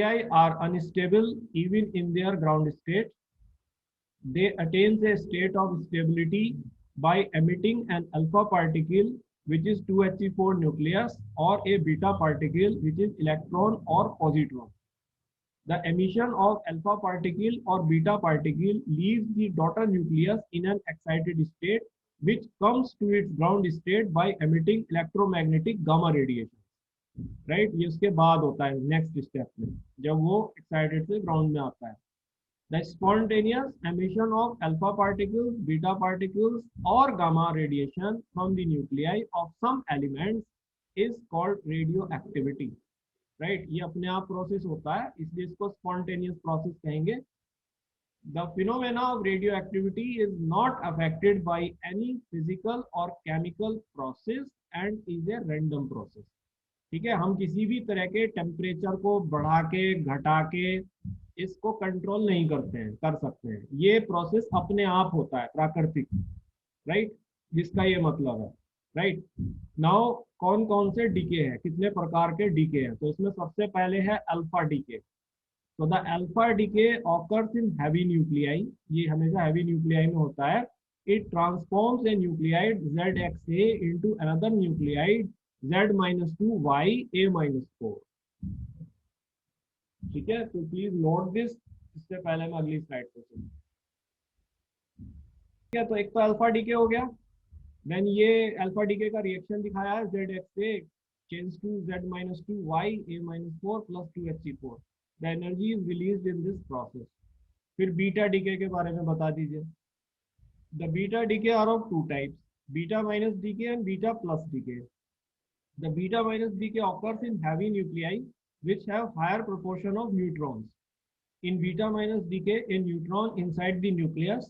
are unstable even in their ground state. They attain a state of stability by emitting an alpha particle which is 2He4 nucleus or a beta particle which is electron or positron. The emission of alpha particle or beta particle leaves the daughter nucleus in an excited state which comes to its ground state by emitting electromagnetic gamma radiation. Right ये उसके बाद होता है next step में जब वो excited से ground में आता है. The spontaneous emission of alpha particles, beta particles और gamma radiation from the nuclei of some elements is called radioactivity. Right ये अपने आप प्रोसेस होता है इसलिए इसको स्पॉन्टेनियस प्रोसेस कहेंगे. The phenomena of radioactivity is not affected by any physical or chemical process and is a random process. ठीक है, हम किसी भी तरह के टेम्परेचर को बढ़ा के घटा के इसको कंट्रोल नहीं करते हैं, कर सकते हैं. ये प्रोसेस अपने आप होता है प्राकृतिक. राइट जिसका ये मतलब है. राइट नाउ कौन कौन से डीके हैं, कितने प्रकार के डीके हैं. तो इसमें सबसे पहले है अल्फा डीके. तो the alpha decay occurs in heavy nuclei. ये हमेशा हैवी न्यूक्लियाई में होता है. It transforms A nuclide ZXA into another nuclide Z-2 YA-4. ठीक है, तो प्लीज नोट दिस. इससे पहले मैं अगली स्लाइड पे चलूं. ठीक है, तो एक तो अल्फा डीके हो गया. देन ये अल्फा डीके का रिएक्शन दिखाया है ZXA change to Z-2 YA-4 plus 2He4. The energy is released in this process. फिर बीटा डीके के बारे में बता दीजिए. The beta decay are of two types, beta minus decay and beta plus decay. The beta minus decay occurs in heavy nuclei which have higher proportion of neutrons. In beta minus decay, a neutron inside the nucleus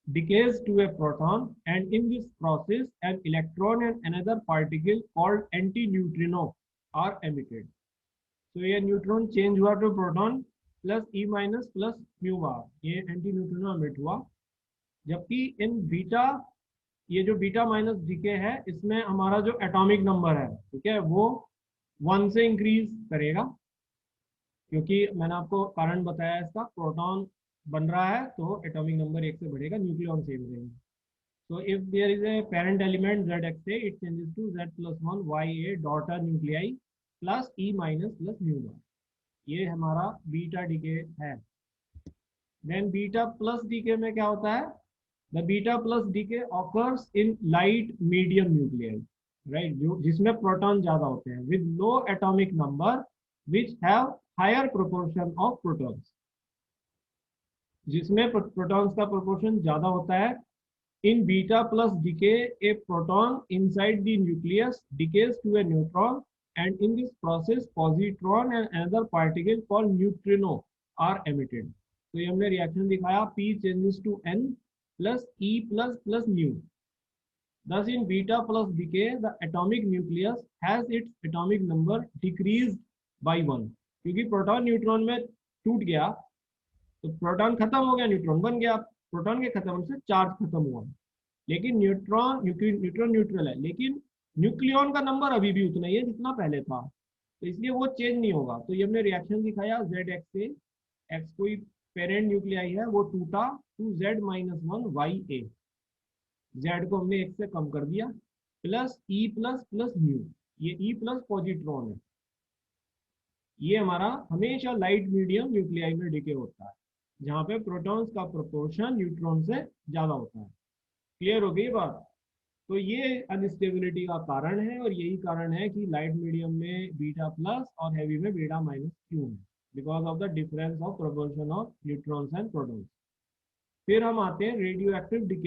decays to a proton, and in this process, an electron and another particle called antineutrino are emitted. So ये neutron change हुआ to proton plus E minus plus mu bar, ये anti neutrino emit हुआ. जबकि इन beta, ये जो beta minus DK है इसमें हमारा जो एटॉमिक नंबर है, ठीक है, वो 1 से इंक्रीज करेगा. क्योंकि मैंने आपको कारण बताया इसका, प्रोटॉन बन रहा है तो एटॉमिक नंबर 1 से बढ़ेगा, न्यूक्लियॉन सेम रहेंगे. So if there is a parent element ZXA, it changes to Z+1 YA daughter nuclei plus E minus plus mu bar. ये हमारा बीटा डीके है. देन बीटा प्लस डीके में क्या होता है? The beta plus decay occurs in light medium nuclei. Right जो जिसमें proton ज्यादा होते हैं with low atomic number which have higher proportion of protons. जिसमें प्रोटॉन्स का प्रोपोर्शन ज्यादा होता है. In beta plus decay, a proton inside the nucleus decays to a neutron, and in this process, positron and another particle called neutrino are emitted. तो ये हमने reaction दिखाया, P changes to N plus E plus plus nu. Thus, in beta plus decay, the atomic nucleus has its atomic number decreased by 1. क्योंकि proton neutron में टूट गया तो proton खत्म हो गया, न्यूट्रॉन बन गया. प्रोटॉन के खत्म से चार्ज खत्म हुआ, लेकिन न्यूट्रॉन न्यूट्रल है, लेकिन न्यूक्लियॉन का नंबर अभी भी उतना ही है जितना पहले था, तो इसलिए वो चेंज नहीं होगा. तो ये हमने रिएक्शन दिखाया, ZXA, X कोई पेरेंट न्यूक्लियाई है, वो टूटा टू Z-1 YA. Z को हमने 1 से कम कर दिया plus E plus plus mu. ये E प्लस पॉजिट्रॉन है. ये हमारा हमेशा लाइट मीडियम न्यूक्लियाई में डिके होता है जहाँ पे प्रोटॉन्स का प्रोपोर्शन न्यूट्रॉन से ज्यादा होता है. क्लियर हो गई बात? तो ये अनस्टेबिलिटी का कारण है और यही कारण है कि लाइट मीडियम में बीटा प्लस और हैवी में बीटा माइनस क्यों है, because of the difference of proportion of neutrons and protons. फिर हम आते हैं रेडियो एक्टिव डिके.